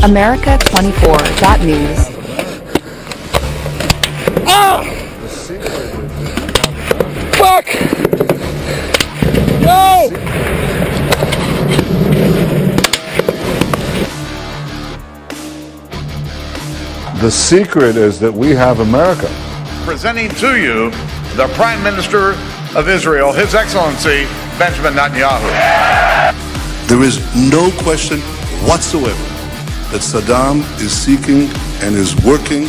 America24.news. Fuck! No! The secret is that we have America. Presenting to you the Prime Minister of Israel, His Excellency Benjamin Netanyahu. There is no question whatsoever that Saddam is seeking and is working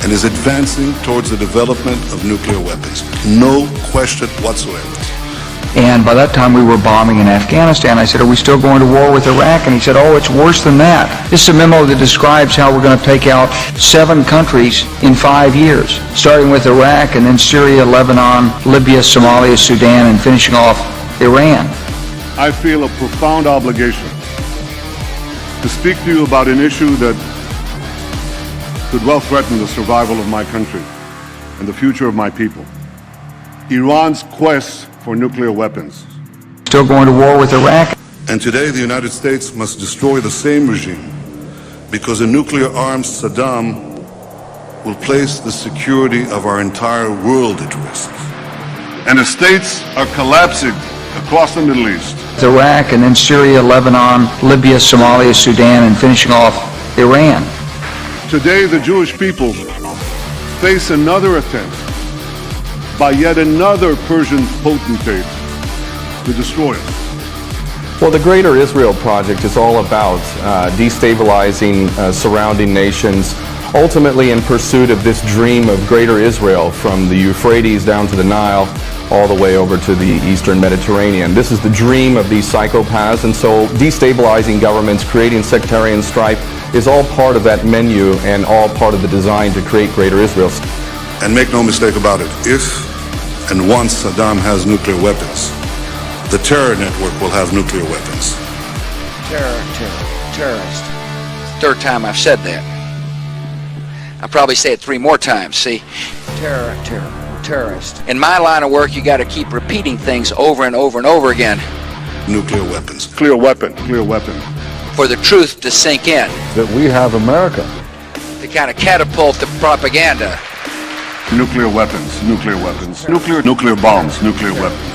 and is advancing towards the development of nuclear weapons. No question whatsoever. And by that time we were bombing in Afghanistan. I said, are we still going to war with Iraq? And he said, oh, it's worse than that. This is a memo that describes how we're going to take out 7 countries in 5 years, starting with Iraq and then Syria, Lebanon, Libya, Somalia, Sudan, and finishing off Iran. I feel a profound obligation to speak to you about an issue that could well threaten the survival of my country and the future of my people. Iran's quest for nuclear weapons. Still going to war with Iraq. And today the United States must destroy the same regime because a nuclear-armed Saddam will place the security of our entire world at risk. And the states are collapsing across the Middle East. Iraq and then Syria, Lebanon, Libya, Somalia, Sudan, and finishing off Iran. Today the Jewish people face another attempt by yet another Persian potentate to destroy us. Well, the Greater Israel Project is all about destabilizing surrounding nations, ultimately in pursuit of this dream of Greater Israel from the Euphrates down to the Nile, all the way over to the Eastern Mediterranean. This is the dream of these psychopaths, and so destabilizing governments, creating sectarian strife is all part of that menu and all part of the design to create Greater Israel. And make no mistake about it, if and once Saddam has nuclear weapons, the terror network will have nuclear weapons. Terrorist. Third time I've said that. I'll probably say it 3 more times, see? Terrorist. In my line of work, you got to keep repeating things over and over and over again. Nuclear weapons. Clear weapon. For the truth to sink in. That we have America. To kind of catapult the propaganda. Nuclear weapons. Nuclear bombs, nuclear weapons, nuclear bombs, nuclear of 100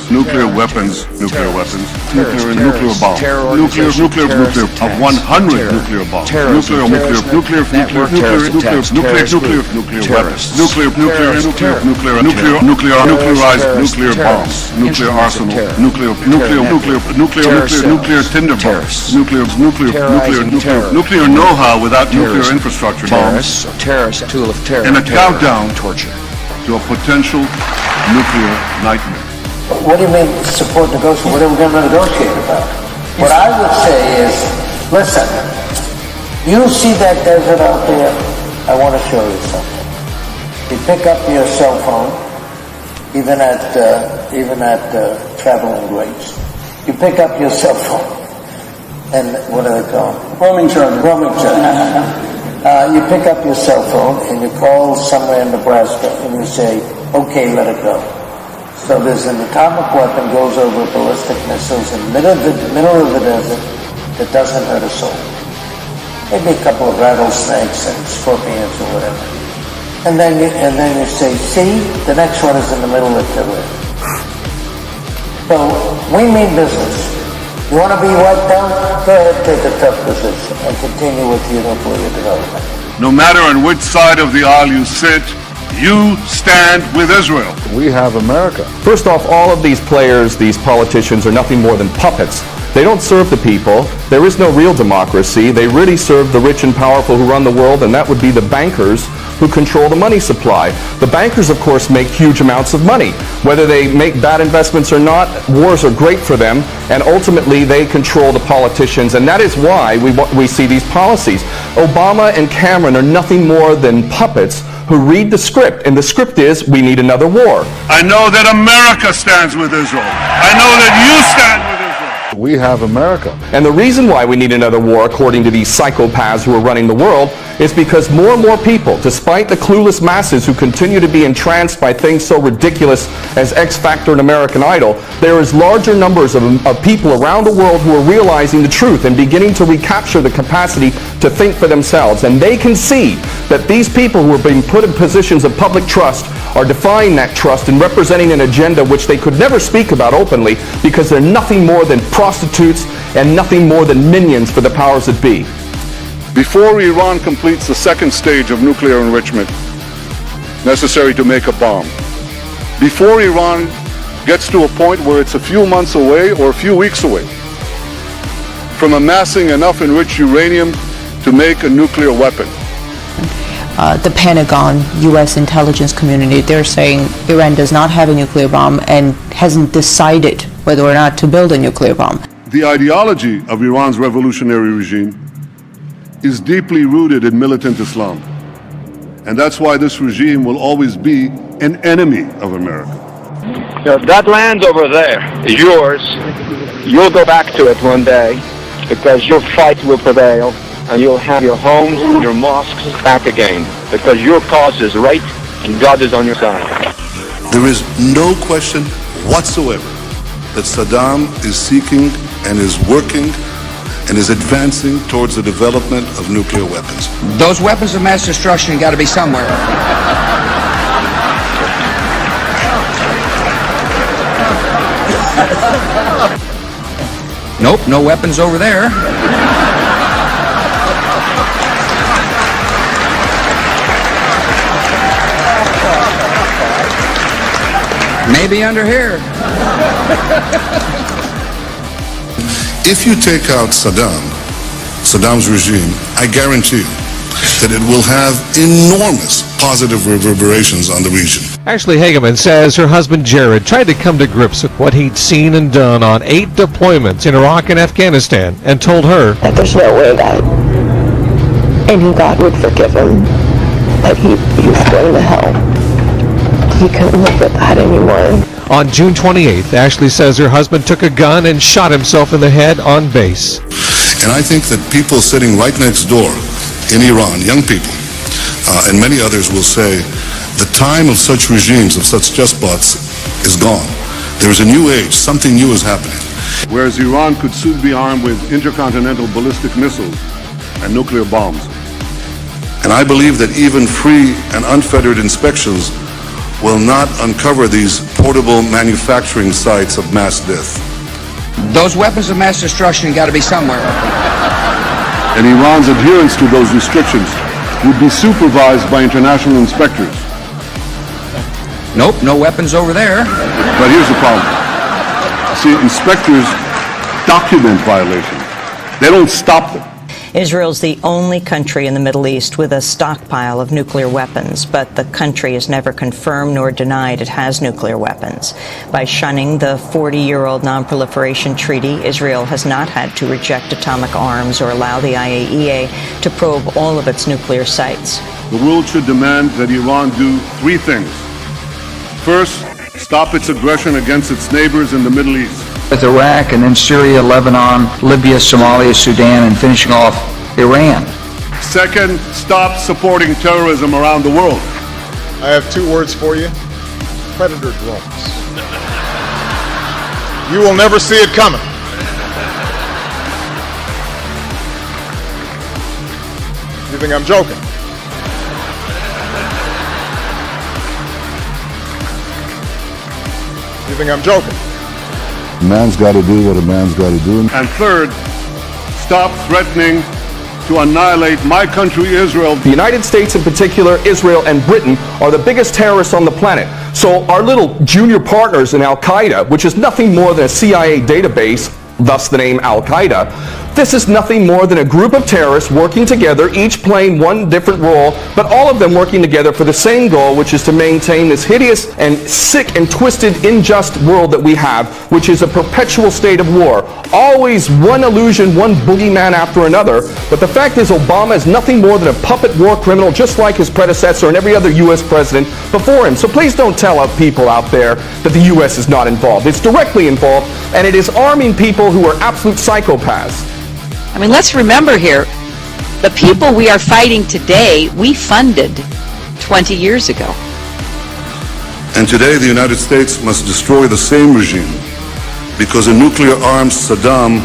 nuclear bombs, nuclear bombs, nuclear arsenal, nuclear tinder bombs, nuclear know-how without nuclear infrastructure bombs, Tool of terror. and a countdown Torture. to a potential nuclear nightmare. What do you mean support negotiation? What are we going to negotiate about? What I would say is, listen, you see that desert out there? I want to show you something. You pick up your cell phone, even at traveling rates. You pick up your cell phone, and what are they called? Roaming charge. You pick up your cell phone and you call somewhere in Nebraska and you say, okay, let it go. So there's an atomic weapon goes over ballistic missiles in the middle of the desert that doesn't hurt a soul. Maybe a couple of rattlesnakes and scorpions or whatever. And then you say, see, the next one is in the middle of Italy. So we mean business. You want to be wiped out? Go ahead, take a tough position and continue with your nuclear development. No matter on which side of the aisle you sit, you stand with Israel. We have America. First off, all of these players, these politicians, are nothing more than puppets. They don't serve the people. There is no real democracy. They really serve the rich and powerful who run the world, and that would be the bankers who control the money supply. The bankers, of course, make huge amounts of money. Whether they make bad investments or not, wars are great for them, and ultimately they control the politicians, and that is why we see these policies. Obama and Cameron are nothing more than puppets who read the script, and the script is, we need another war. I know that America stands with Israel. I know that you stand with Israel. We have America. And the reason why we need another war, according to these psychopaths who are running the world, is because more and more people, despite the clueless masses who continue to be entranced by things so ridiculous as X Factor and American Idol, there is larger numbers of people around the world who are realizing the truth and beginning to recapture the capacity to think for themselves. And they can see that these people who are being put in positions of public trust are defying that trust and representing an agenda which they could never speak about openly because they're nothing more than prostitutes and nothing more than minions for the powers that be. Before Iran completes the second stage of nuclear enrichment necessary to make a bomb, before Iran gets to a point where it's a few months away or a few weeks away from amassing enough enriched uranium to make a nuclear weapon. The Pentagon, U.S. intelligence community, they're saying Iran does not have a nuclear bomb and hasn't decided whether or not to build a nuclear bomb. The ideology of Iran's revolutionary regime is deeply rooted in militant Islam. And that's why this regime will always be an enemy of America. You know, that land over there is yours. You'll go back to it one day because your fight will prevail and you'll have your homes and your mosques back again because your cause is right and God is on your side. There is no question whatsoever that Saddam is seeking and is working and is advancing towards the development of nuclear weapons. Those weapons of mass destruction got to be somewhere. Nope, no weapons over there. Maybe under here. If you take out Saddam's regime, I guarantee you that it will have enormous positive reverberations on the region. Ashley Hageman says her husband Jared tried to come to grips with what he'd seen and done on 8 deployments in Iraq and Afghanistan and told her That there's no way that any God would forgive him, that he was going to hell. He couldn't live with that anymore. On June 28th, Ashley says her husband took a gun and shot himself in the head on base. And I think that people sitting right next door in Iran, young people, and many others will say, the time of such regimes, of such despots, is gone. There is a new age, something new is happening. Whereas Iran could soon be armed with intercontinental ballistic missiles and nuclear bombs. And I believe that even free and unfettered inspections will not uncover these portable manufacturing sites of mass death. Those weapons of mass destruction got to be somewhere. And Iran's adherence to those restrictions would be supervised by international inspectors. Nope, no weapons over there. But here's the problem. See, inspectors document violations. They don't stop them. Israel's the only country in the Middle East with a stockpile of nuclear weapons, but the country has never confirmed nor denied it has nuclear weapons. By shunning the 40-year-old Non-Proliferation Treaty, Israel has not had to reject atomic arms or allow the IAEA to probe all of its nuclear sites. The world should demand that Iran do 3 things. First, stop its aggression against its neighbors in the Middle East. With Iraq and then Syria, Lebanon, Libya, Somalia, Sudan, and finishing off Iran. Second, stop supporting terrorism around the world. I have 2 words for you. Predator drones. You will never see it coming. You think I'm joking? You think I'm joking? A man's got to do what a man's got to do. And third, stop threatening to annihilate my country, Israel. The United States in particular, Israel and Britain are the biggest terrorists on the planet. So our little junior partners in Al-Qaeda, which is nothing more than a CIA database, thus the name Al-Qaeda, This is nothing more than a group of terrorists working together, each playing one different role, but all of them working together for the same goal, which is to maintain this hideous and sick and twisted, unjust world that we have, which is a perpetual state of war. Always one illusion, one boogeyman after another. But the fact is, Obama is nothing more than a puppet war criminal, just like his predecessor and every other U.S. president before him. So please don't tell people out there that the U.S. is not involved. It's directly involved, and it is arming people who are absolute psychopaths. I mean, let's remember here, the people we are fighting today, we funded 20 years ago. And today the United States must destroy the same regime because a nuclear-armed Saddam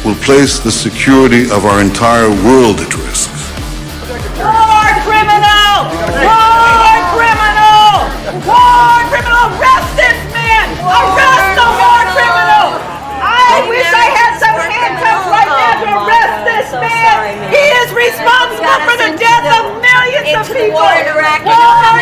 will place the security of our entire world at risk. War criminal! War criminal! War criminal! Arrest this man! Arrest the war criminal! I wish I had some handcuffs right now to arrest this man! He is responsible for the death of millions of people! War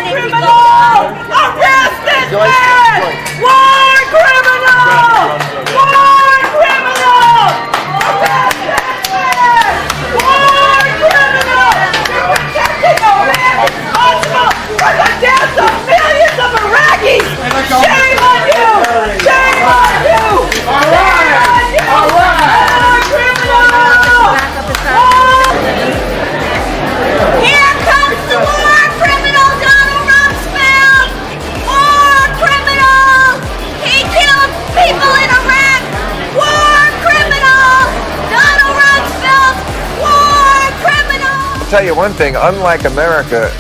criminal! Arrest this man! War criminal! War criminal! Arrest this man! War criminal! You're protecting a man responsible for the deaths of millions of Iraqis! Shame on you! Shame on you! Shame on you! War criminal! Here comes the war criminal, Donald Rumsfeld! War criminal! He killed people in Iraq! War criminal! Donald Rumsfeld! War criminal! I'll tell you one thing, unlike America,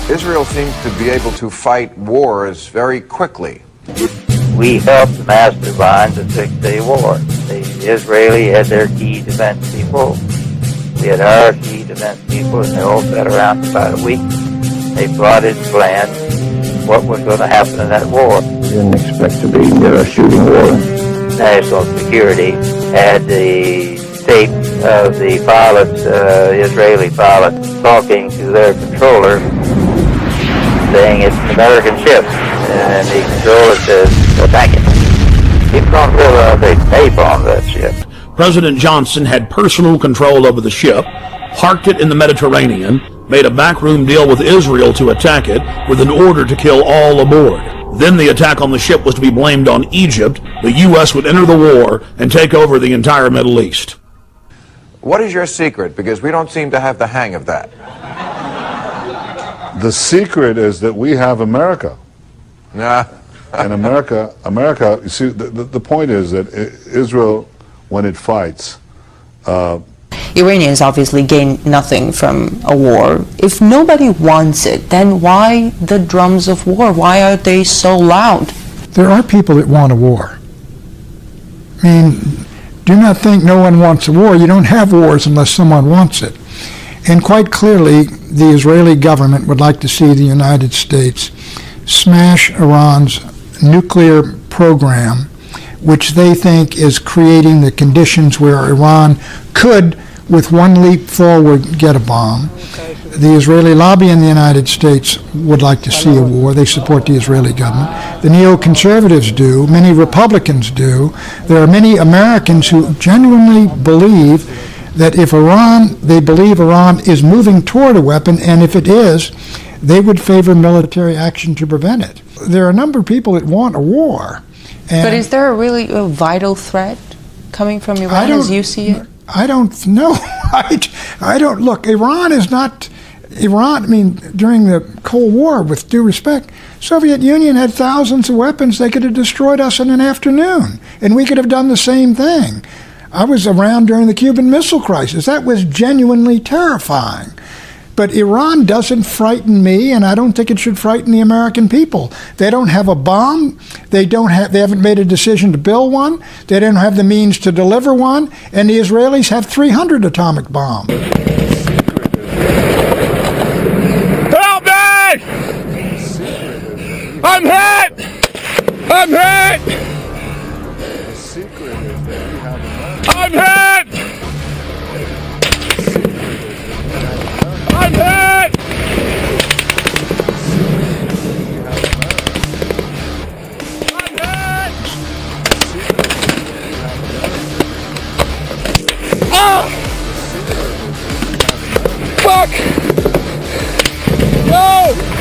Israel seems to be able to fight wars very quickly. We helped mastermind the Six-Day War. The Israeli had their key defense people. We had our key defense people, and they all sat around for about a week. They plotted and planned what was going to happen in that war. We didn't expect to be near a shooting war. National Security had the tape of the pilots, Israeli pilots, talking to their controller, saying it's an American ship. And the controller says, attack it. People don't realize they napalmed that ship. President Johnson had personal control over the ship, parked it in the Mediterranean, made a backroom deal with Israel to attack it with an order to kill all aboard. Then the attack on the ship was to be blamed on Egypt. The U.S. would enter the war and take over the entire Middle East. What is your secret? Because we don't seem to have the hang of that. The secret is that we have America. Nah. And America, you see, the point is that Israel, when it fights... Iranians obviously gain nothing from a war. If nobody wants it, then why the drums of war? Why are they so loud? There are people that want a war. I mean, do not think no one wants a war. You don't have wars unless someone wants it. And quite clearly, the Israeli government would like to see the United States smash Iran's nuclear program, which they think is creating the conditions where Iran could, with one leap forward, get a bomb. The Israeli lobby in the United States would like to see a war. They support the Israeli government. The neoconservatives do. Many Republicans do. There are many Americans who genuinely believe that if they believe Iran is moving toward a weapon, and if it is, they would favor military action to prevent it. There are a number of people that want a war. But is there a vital threat coming from Iran as you see it? I don't know. I don't, look, Iran is not, I mean, during the Cold War, with due respect, Soviet Union had thousands of weapons. They could have destroyed us in an afternoon, and we could have done the same thing. I was around during the Cuban Missile Crisis. That was genuinely terrifying. But Iran doesn't frighten me, and I don't think it should frighten the American people. They don't have a bomb. They haven't made a decision to build one. They don't have the means to deliver one. And the Israelis have 300 atomic bombs. Help me! I'm hit! I'm hit! I'm hit! I'm hit! I'm hit! back! Go!